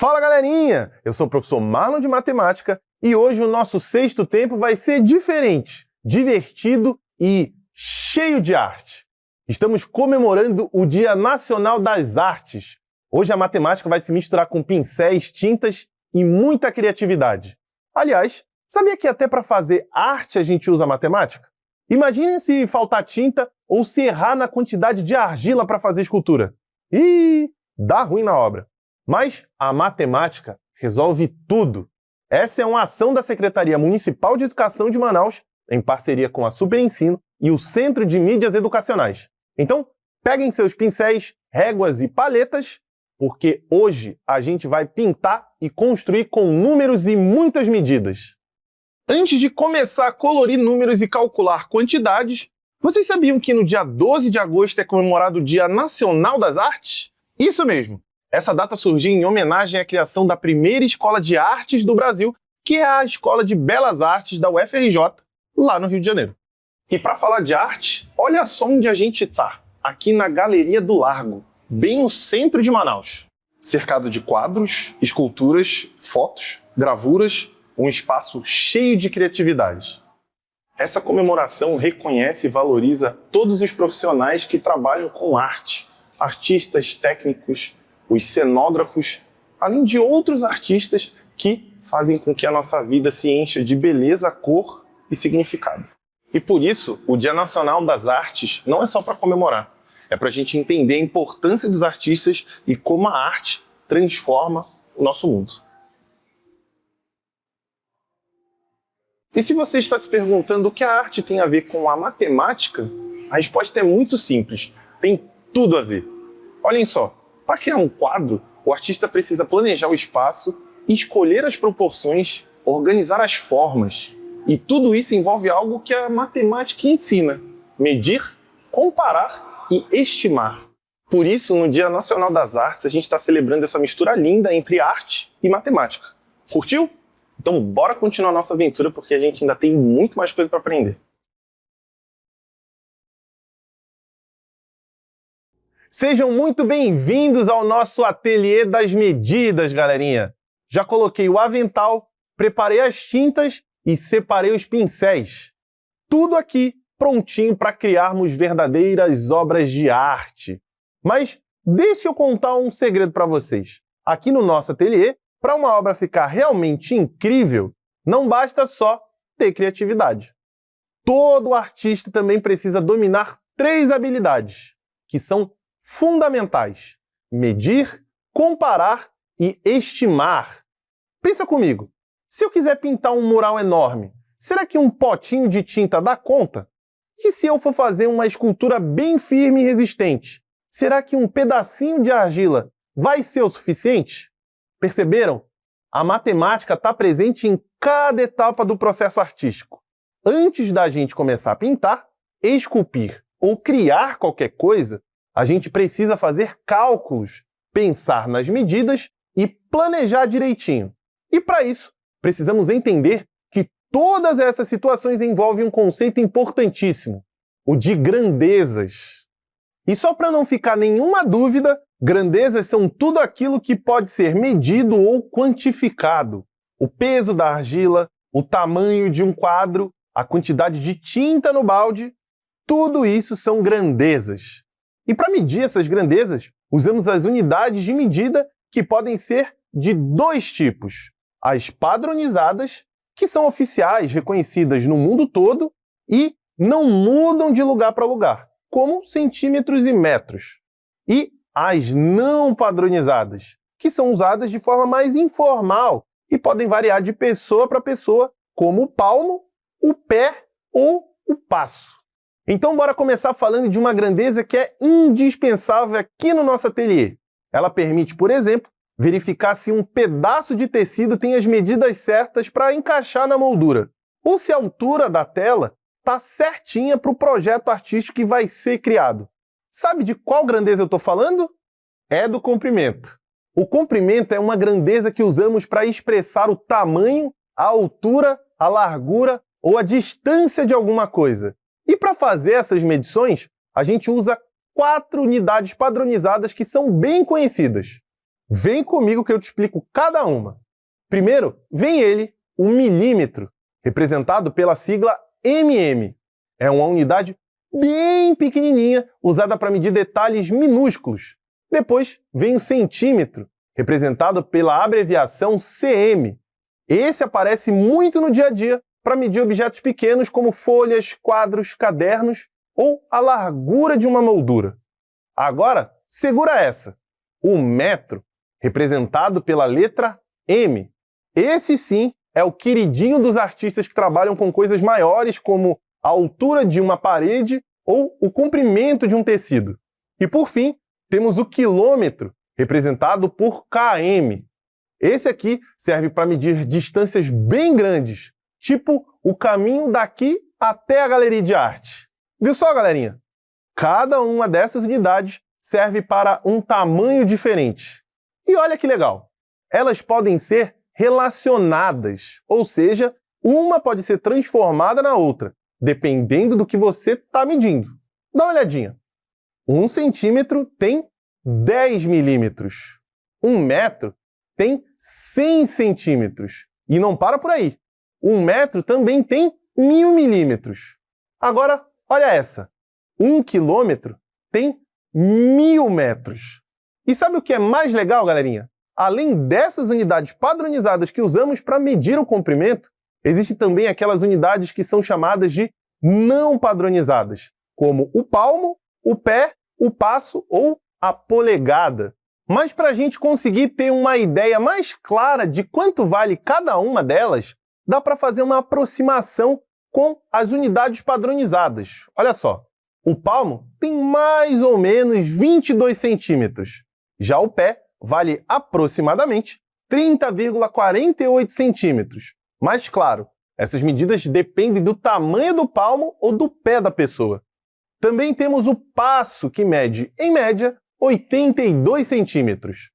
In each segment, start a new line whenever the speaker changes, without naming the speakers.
Fala galerinha, eu sou o professor Marlon de Matemática e hoje o nosso sexto tempo vai ser diferente, divertido e cheio de arte. Estamos comemorando o Dia Nacional das Artes. Hoje a matemática vai se misturar com pincéis, tintas e muita criatividade. Aliás, sabia que até para fazer arte a gente usa matemática? Imagine se faltar tinta ou se errar na quantidade de argila para fazer escultura. Ih, dá ruim na obra. Mas a matemática resolve tudo. Essa é uma ação da Secretaria Municipal de Educação de Manaus, em parceria com a Superensino e o Centro de Mídias Educacionais. Então, peguem seus pincéis, réguas e paletas, porque hoje a gente vai pintar e construir com números e muitas medidas. Antes de começar a colorir números e calcular quantidades, vocês sabiam que no dia 12 de agosto é comemorado o Dia Nacional das Artes? Isso mesmo! Essa data surgiu em homenagem à criação da primeira escola de artes do Brasil, que é a Escola de Belas Artes da UFRJ, lá no Rio de Janeiro. E para falar de arte, olha só onde a gente está, aqui na Galeria do Largo, bem no centro de Manaus. Cercado de quadros, esculturas, fotos, gravuras, um espaço cheio de criatividade. Essa comemoração reconhece e valoriza todos os profissionais que trabalham com arte, artistas, técnicos, os cenógrafos, além de outros artistas que fazem com que a nossa vida se encha de beleza, cor e significado. E por isso, o Dia Nacional das Artes não é só para comemorar, é para a gente entender a importância dos artistas e como a arte transforma o nosso mundo. E se você está se perguntando o que a arte tem a ver com a matemática, a resposta é muito simples, tem tudo a ver. Olhem só. Para criar um quadro, o artista precisa planejar o espaço, escolher as proporções, organizar as formas. E tudo isso envolve algo que a matemática ensina: medir, comparar e estimar. Por isso, no Dia Nacional das Artes, a gente está celebrando essa mistura linda entre arte e matemática. Curtiu? Então bora continuar a nossa aventura, porque a gente ainda tem muito mais coisa para aprender. Sejam muito bem-vindos ao nosso ateliê das medidas, galerinha! Já coloquei o avental, preparei as tintas e separei os pincéis. Tudo aqui prontinho para criarmos verdadeiras obras de arte. Mas deixe eu contar um segredo para vocês. Aqui no nosso ateliê, para uma obra ficar realmente incrível, não basta só ter criatividade. Todo artista também precisa dominar 3 habilidades, que são fundamentais: medir, comparar e estimar. Pensa comigo, se eu quiser pintar um mural enorme, será que um potinho de tinta dá conta? E se eu for fazer uma escultura bem firme e resistente, será que um pedacinho de argila vai ser o suficiente? Perceberam? A matemática está presente em cada etapa do processo artístico. Antes da gente começar a pintar, esculpir ou criar qualquer coisa, a gente precisa fazer cálculos, pensar nas medidas e planejar direitinho. E para isso, precisamos entender que todas essas situações envolvem um conceito importantíssimo, o de grandezas. E só para não ficar nenhuma dúvida, grandezas são tudo aquilo que pode ser medido ou quantificado. O peso da argila, o tamanho de um quadro, a quantidade de tinta no balde, tudo isso são grandezas. E para medir essas grandezas, usamos as unidades de medida que podem ser de 2 tipos. As padronizadas, que são oficiais, reconhecidas no mundo todo e não mudam de lugar para lugar, como centímetros e metros. E as não padronizadas, que são usadas de forma mais informal e podem variar de pessoa para pessoa, como o palmo, o pé ou o passo. Então bora começar falando de uma grandeza que é indispensável aqui no nosso ateliê. Ela permite, por exemplo, verificar se um pedaço de tecido tem as medidas certas para encaixar na moldura, ou se a altura da tela está certinha para o projeto artístico que vai ser criado. Sabe de qual grandeza eu estou falando? É do comprimento. O comprimento é uma grandeza que usamos para expressar o tamanho, a altura, a largura ou a distância de alguma coisa. E para fazer essas medições, a gente usa 4 unidades padronizadas que são bem conhecidas: Vem comigo que eu te explico cada uma. Primeiro, vem ele, o milímetro, representado pela sigla mm. É uma unidade bem pequenininha, usada para medir detalhes minúsculos. Depois vem o centímetro, representado pela abreviação cm. Esse aparece muito no dia a dia para medir objetos pequenos como folhas, quadros, cadernos ou a largura de uma moldura. Agora, segura essa. O metro, representado pela letra M. Esse sim é o queridinho dos artistas que trabalham com coisas maiores como a altura de uma parede ou o comprimento de um tecido. E por fim, temos o quilômetro, representado por km. Esse aqui serve para medir distâncias bem grandes, tipo o caminho daqui até a galeria de arte. Viu só, galerinha? Cada uma dessas unidades serve para um tamanho diferente. E olha que legal! Elas podem ser relacionadas, ou seja, uma pode ser transformada na outra, dependendo do que você está medindo. Dá uma olhadinha. 1 centímetro tem 10 milímetros. 1 metro tem 100 centímetros. E não para por aí. 1 metro também tem 1000 milímetros. Agora, olha essa. 1 quilômetro tem 1000 metros. E sabe o que é mais legal, galerinha? Além dessas unidades padronizadas que usamos para medir o comprimento, existem também aquelas unidades que são chamadas de não padronizadas, como o palmo, o pé, o passo ou a polegada. Mas para a gente conseguir ter uma ideia mais clara de quanto vale cada uma delas, dá para fazer uma aproximação com as unidades padronizadas. Olha só, o palmo tem mais ou menos 22 centímetros. Já o pé vale aproximadamente 30,48 centímetros. Mas, claro, essas medidas dependem do tamanho do palmo ou do pé da pessoa. Também temos o passo, que mede, em média, 82 centímetros.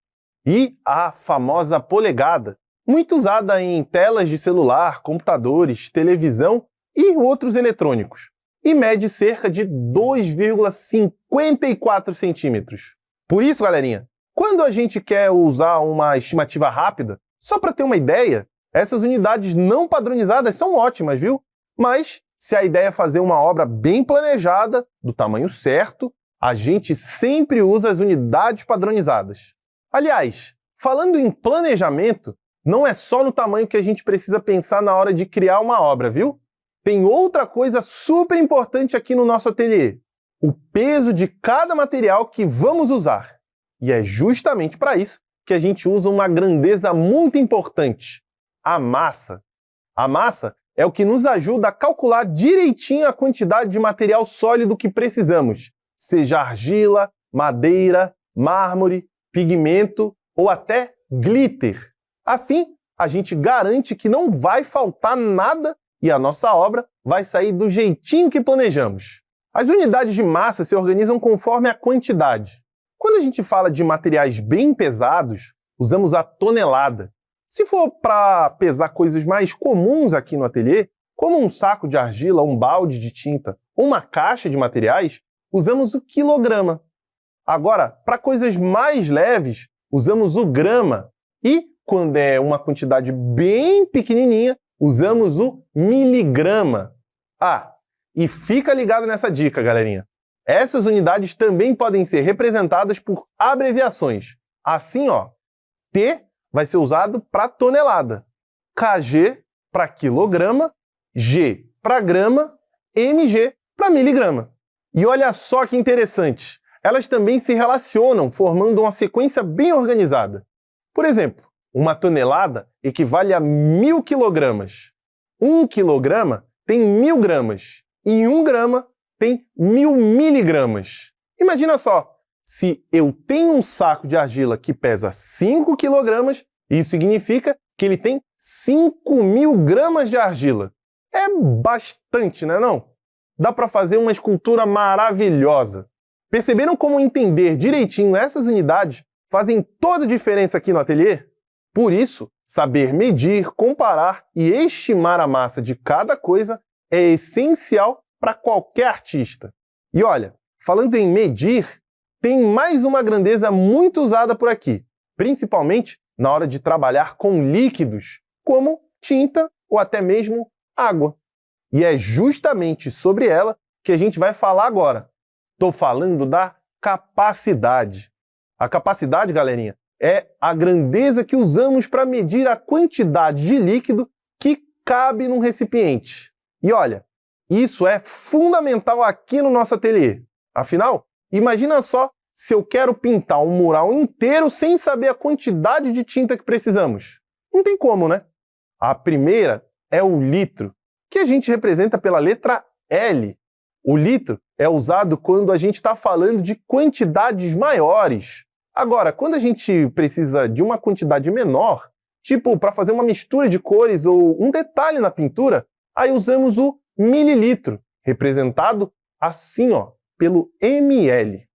E a famosa polegada, muito usada em telas de celular, computadores, televisão e outros eletrônicos, e mede cerca de 2,54 centímetros. Por isso, galerinha, quando a gente quer usar uma estimativa rápida, só para ter uma ideia, essas unidades não padronizadas são ótimas, viu? Mas, se a ideia é fazer uma obra bem planejada, do tamanho certo, a gente sempre usa as unidades padronizadas. Aliás, falando em planejamento, não é só no tamanho que a gente precisa pensar na hora de criar uma obra, viu? Tem outra coisa super importante aqui no nosso ateliê: o peso de cada material que vamos usar. E é justamente para isso que a gente usa uma grandeza muito importante: a massa. A massa é o que nos ajuda a calcular direitinho a quantidade de material sólido que precisamos, seja argila, madeira, mármore, pigmento ou até glitter. Assim, a gente garante que não vai faltar nada e a nossa obra vai sair do jeitinho que planejamos. As unidades de massa se organizam conforme a quantidade. Quando a gente fala de materiais bem pesados, usamos a tonelada. Se for para pesar coisas mais comuns aqui no ateliê, como um saco de argila, um balde de tinta ou uma caixa de materiais, usamos o quilograma. Agora, para coisas mais leves, usamos o grama. E, quando é uma quantidade bem pequenininha, usamos o miligrama. Ah, e fica ligado nessa dica, galerinha. Essas unidades também podem ser representadas por abreviações. Assim, ó, T vai ser usado para tonelada, kg para quilograma, G para grama, mg para miligrama. E olha só que interessante, elas também se relacionam formando uma sequência bem organizada. Por exemplo, uma tonelada equivale a 1000 quilogramas. 1 quilograma tem 1000 gramas e 1 grama tem 1000 miligramas. Imagina só, se eu tenho um saco de argila que pesa 5 quilogramas, isso significa que ele tem 5.000 gramas de argila. É bastante, né não? Dá para fazer uma escultura maravilhosa. Perceberam como entender direitinho essas unidades fazem toda a diferença aqui no ateliê? Por isso, saber medir, comparar e estimar a massa de cada coisa é essencial para qualquer artista. E olha, falando em medir, tem mais uma grandeza muito usada por aqui: principalmente na hora de trabalhar com líquidos, como tinta ou até mesmo água. E é justamente sobre ela que a gente vai falar agora. Estou falando da capacidade. A capacidade, galerinha, é a grandeza que usamos para medir a quantidade de líquido que cabe num recipiente. E olha, isso é fundamental aqui no nosso ateliê. Afinal, imagina só se eu quero pintar um mural inteiro sem saber a quantidade de tinta que precisamos. Não tem como, né? A primeira é o litro, que a gente representa pela letra L. O litro é usado quando a gente está falando de quantidades maiores. Agora, quando a gente precisa de uma quantidade menor, tipo para fazer uma mistura de cores ou um detalhe na pintura, aí usamos o mililitro, representado assim, ó, pelo ml.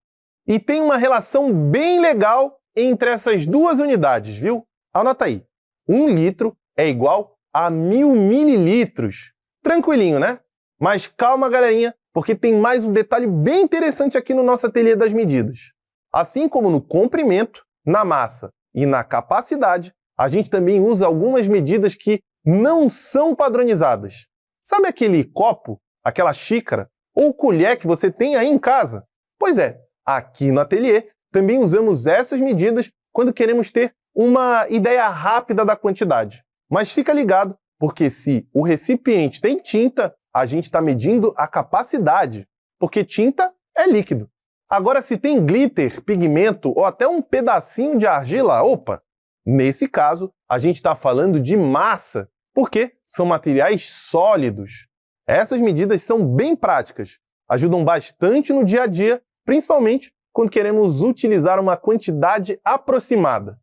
E tem uma relação bem legal entre essas duas unidades, viu? Anota aí. 1 litro é igual a 1000 mililitros. Tranquilinho, né? Mas calma, galerinha, porque tem mais um detalhe bem interessante aqui no nosso ateliê das medidas. Assim como no comprimento, na massa e na capacidade, a gente também usa algumas medidas que não são padronizadas. Sabe aquele copo, aquela xícara ou colher que você tem aí em casa? Pois é, aqui no ateliê também usamos essas medidas quando queremos ter uma ideia rápida da quantidade. Mas fica ligado, porque se o recipiente tem tinta, a gente está medindo a capacidade, porque tinta é líquido. Agora, se tem glitter, pigmento ou até um pedacinho de argila, opa! Nesse caso, a gente está falando de massa, porque são materiais sólidos. Essas medidas são bem práticas, ajudam bastante no dia a dia, principalmente quando queremos utilizar uma quantidade aproximada.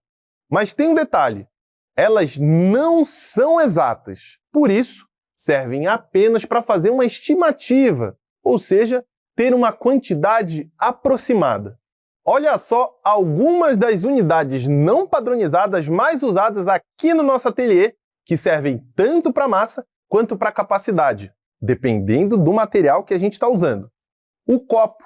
Mas tem um detalhe, elas não são exatas, por isso servem apenas para fazer uma estimativa, ou seja, ter uma quantidade aproximada. Olha só algumas das unidades não padronizadas mais usadas aqui no nosso ateliê, que servem tanto para massa quanto para capacidade, dependendo do material que a gente está usando. O copo,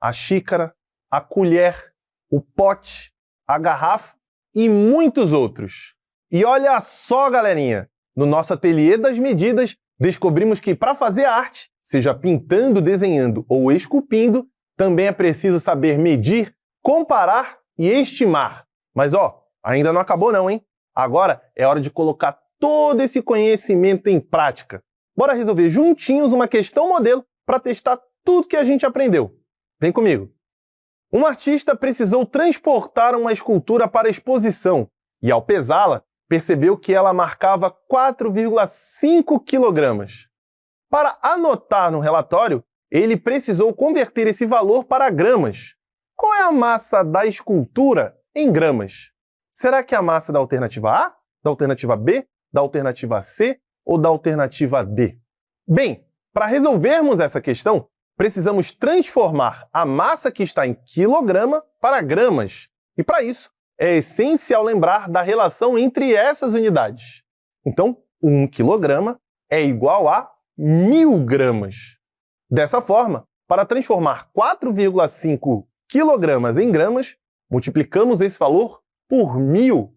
a xícara, a colher, o pote, a garrafa e muitos outros. E olha só, galerinha, no nosso ateliê das medidas, descobrimos que para fazer arte, seja pintando, desenhando ou esculpindo, também é preciso saber medir, comparar e estimar. Mas ó, ainda não acabou não, hein? Agora é hora de colocar todo esse conhecimento em prática. Bora resolver juntinhos uma questão modelo para testar tudo que a gente aprendeu. Vem comigo. Um artista precisou transportar uma escultura para a exposição e, ao pesá-la, percebeu que ela marcava 4,5 kg. Para anotar no relatório, ele precisou converter esse valor para gramas. Qual é a massa da escultura em gramas? Será que é a massa da alternativa A, da alternativa B, da alternativa C ou da alternativa D? Bem, para resolvermos essa questão, precisamos transformar a massa que está em quilograma para gramas. E para isso, é essencial lembrar da relação entre essas unidades. Então, 1 quilograma é igual a 1000 gramas. Dessa forma, para transformar 4,5 quilogramas em gramas, multiplicamos esse valor por 1000.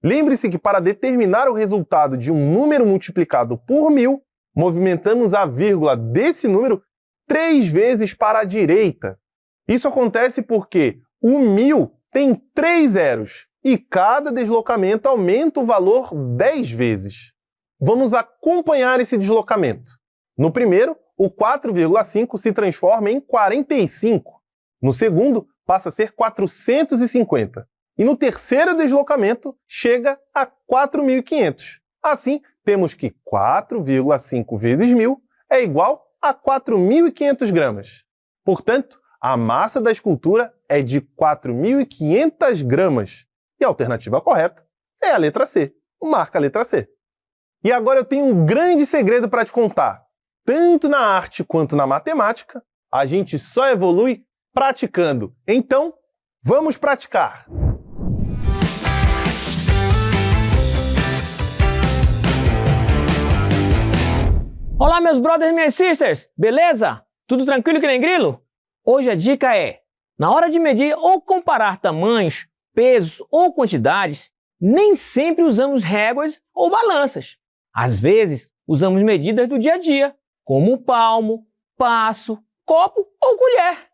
Lembre-se que para determinar o resultado de um número multiplicado por 1000, movimentamos a vírgula desse número 3 vezes para a direita. Isso acontece porque o 1000 tem 3 zeros e cada deslocamento aumenta o valor 10 vezes. Vamos acompanhar esse deslocamento. No primeiro, o 4,5 se transforma em 45. No segundo, passa a ser 450. E no terceiro deslocamento, chega a 4.500. Assim, temos que 4,5 vezes 1000 é igual a 4.500 gramas. Portanto, a massa da escultura é de 4.500 gramas. E a alternativa correta é a letra C. Marca a letra C. E agora eu tenho um grande segredo para te contar. Tanto na arte quanto na matemática, a gente só evolui praticando. Então, vamos praticar!
Olá, meus brothers e minhas sisters! Beleza? Tudo tranquilo que nem grilo? Hoje a dica é, na hora de medir ou comparar tamanhos, pesos ou quantidades, nem sempre usamos réguas ou balanças. Às vezes, usamos medidas do dia a dia, como o palmo, passo, copo ou colher.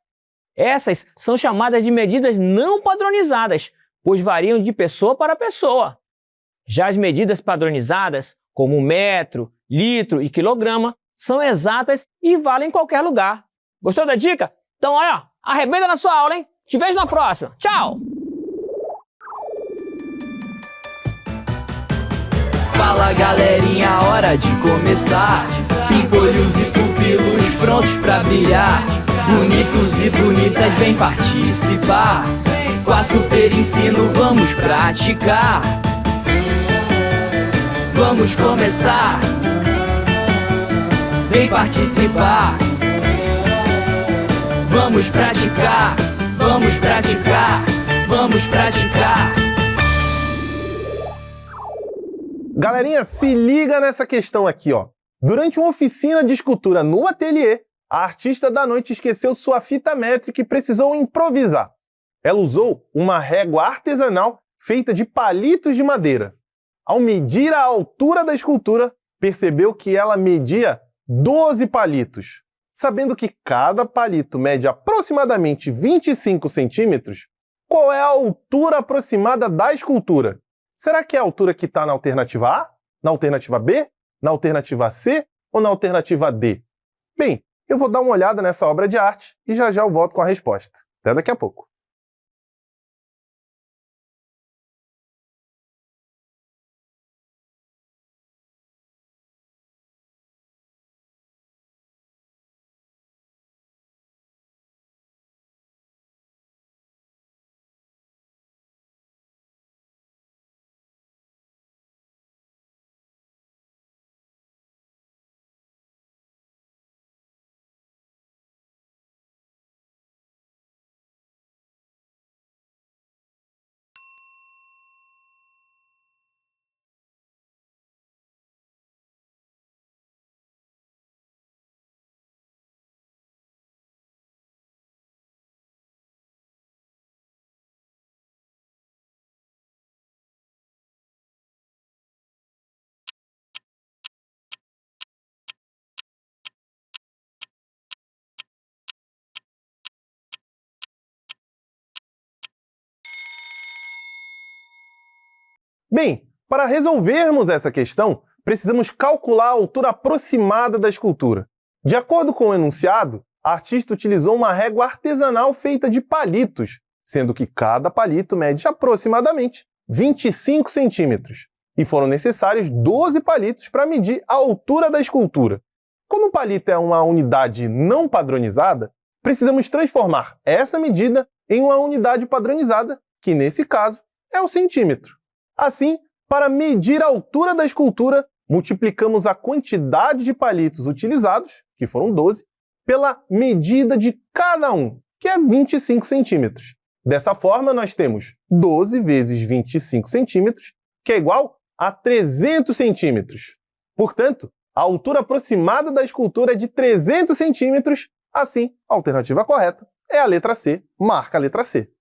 Essas são chamadas de medidas não padronizadas, pois variam de pessoa para pessoa. Já as medidas padronizadas, como metro, litro e quilograma, são exatas e valem em qualquer lugar. Gostou da dica? Então, olha, arrebenta na sua aula, hein? Te vejo na próxima. Tchau!
Fala galerinha, hora de começar. Pimpolhos e pupilos prontos pra brilhar. Bonitos e bonitas, vem participar. Com a Super Ensino vamos praticar. Vamos começar. Vem participar. Vamos praticar. Vamos praticar. Vamos praticar.
Galerinha, se liga nessa questão aqui, ó. Durante uma oficina de escultura no ateliê, a artista da noite esqueceu sua fita métrica e precisou improvisar. Ela usou uma régua artesanal feita de palitos de madeira. Ao medir a altura da escultura, percebeu que ela media 12 palitos. Sabendo que cada palito mede aproximadamente 25 centímetros, qual é a altura aproximada da escultura? Será que é a altura que está na alternativa A, na alternativa B, na alternativa C ou na alternativa D? Bem, eu vou dar uma olhada nessa obra de arte e já eu volto com a resposta. Até daqui a pouco. Bem, para resolvermos essa questão, precisamos calcular a altura aproximada da escultura. De acordo com o enunciado, a artista utilizou uma régua artesanal feita de palitos, sendo que cada palito mede aproximadamente 25 centímetros. E foram necessários 12 palitos para medir a altura da escultura. Como o palito é uma unidade não padronizada, precisamos transformar essa medida em uma unidade padronizada, que nesse caso é o centímetro. Assim, para medir a altura da escultura, multiplicamos a quantidade de palitos utilizados, que foram 12, pela medida de cada um, que é 25 centímetros. Dessa forma, nós temos 12 vezes 25 centímetros, que é igual a 300 centímetros. Portanto, a altura aproximada da escultura é de 300 centímetros, assim, a alternativa correta é a letra C, marca a letra C.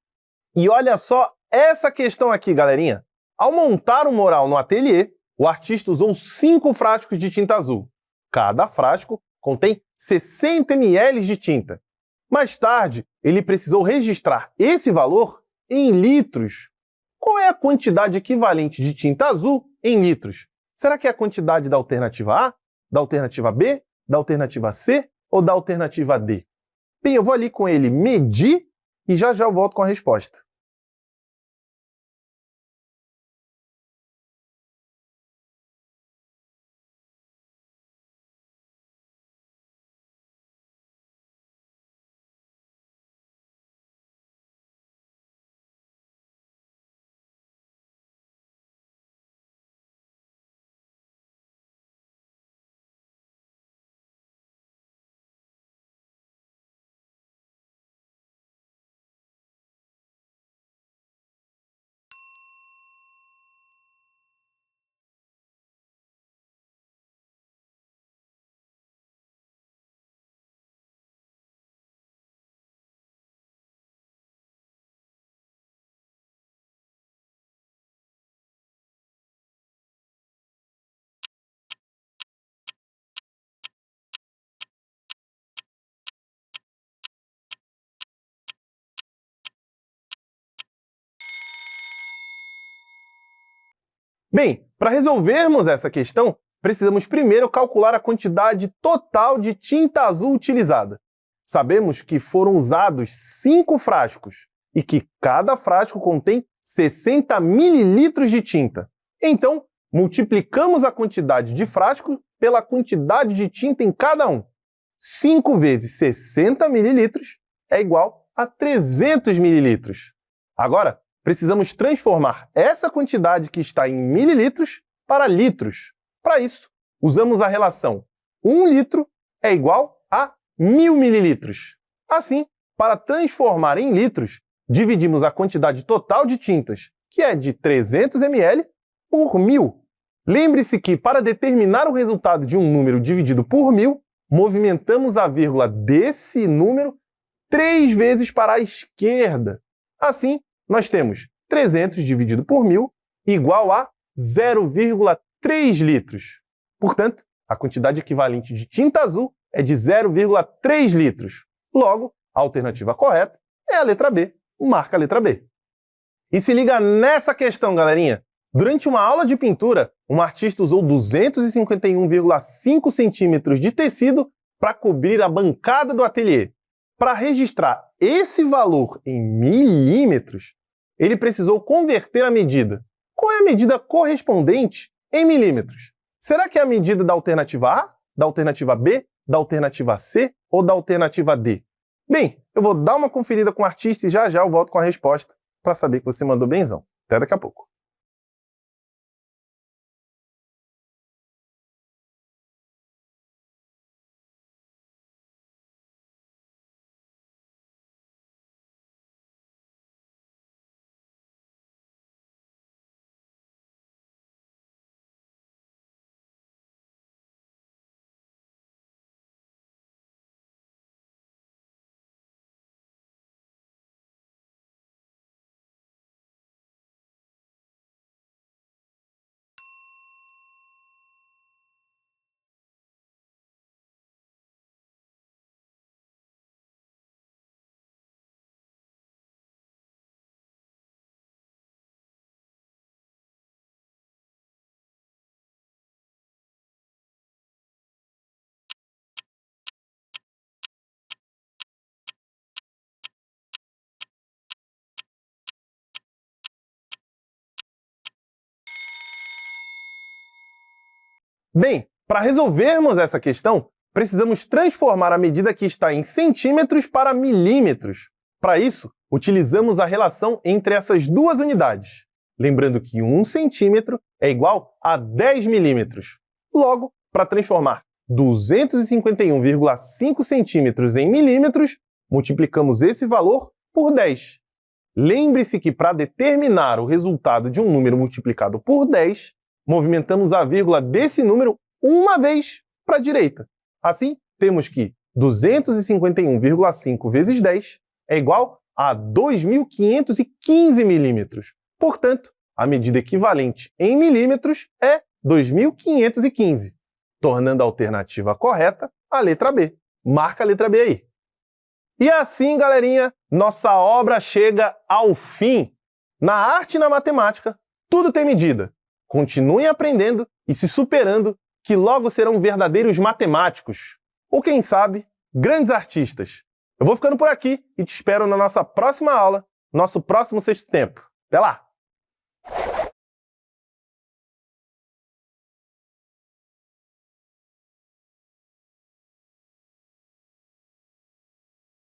E olha só essa questão aqui, galerinha. Ao montar um mural no ateliê, o artista usou 5 frascos de tinta azul. Cada frasco contém 60 ml de tinta. Mais tarde, ele precisou registrar esse valor em litros. Qual é a quantidade equivalente de tinta azul em litros? Será que é a quantidade da alternativa A, da alternativa B, da alternativa C ou da alternativa D? Bem, eu vou ali com ele medir e já eu volto com a resposta. Bem, para resolvermos essa questão, precisamos primeiro calcular a quantidade total de tinta azul utilizada. Sabemos que foram usados 5 frascos e que cada frasco contém 60 ml de tinta. Então, multiplicamos a quantidade de frascos pela quantidade de tinta em cada um. 5 vezes 60 ml é igual a 300 ml. Agora, precisamos transformar essa quantidade que está em mililitros para litros. Para isso, usamos a relação 1 litro é igual a 1000 mililitros. Assim, para transformar em litros, dividimos a quantidade total de tintas, que é de 300 ml, por 1000. Lembre-se que, para determinar o resultado de um número dividido por 1000, movimentamos a vírgula desse número 3 vezes para a esquerda. Assim, nós temos 300 dividido por 1000 igual a 0,3 litros. Portanto, a quantidade equivalente de tinta azul é de 0,3 litros. Logo, a alternativa correta é a letra B. Marca a letra B. E se liga nessa questão, galerinha. Durante uma aula de pintura, um artista usou 251,5 centímetros de tecido para cobrir a bancada do ateliê. Para registrar esse valor em milímetros, ele precisou converter a medida. Qual é a medida correspondente em milímetros? Será que é a medida da alternativa A, da alternativa B, da alternativa C ou da alternativa D? Bem, eu vou dar uma conferida com o artista e já eu volto com a resposta para saber que você mandou benzão. Até daqui a pouco. Bem, para resolvermos essa questão, precisamos transformar a medida que está em centímetros para milímetros. Para isso, utilizamos a relação entre essas duas unidades. Lembrando que 1 centímetro é igual a 10 milímetros. Logo, para transformar 251,5 centímetros em milímetros, multiplicamos esse valor por 10. Lembre-se que para determinar o resultado de um número multiplicado por 10, movimentamos a vírgula desse número uma vez para a direita. Assim, temos que 251,5 vezes 10 é igual a 2.515 milímetros. Portanto, a medida equivalente em milímetros é 2.515, tornando a alternativa correta a letra B. Marca a letra B aí. E assim, galerinha, nossa obra chega ao fim. Na arte e na matemática, tudo tem medida. Continuem aprendendo e se superando, que logo serão verdadeiros matemáticos. Ou quem sabe, grandes artistas. Eu vou ficando por aqui e te espero na nossa próxima aula, nosso próximo Sexto Tempo. Até lá!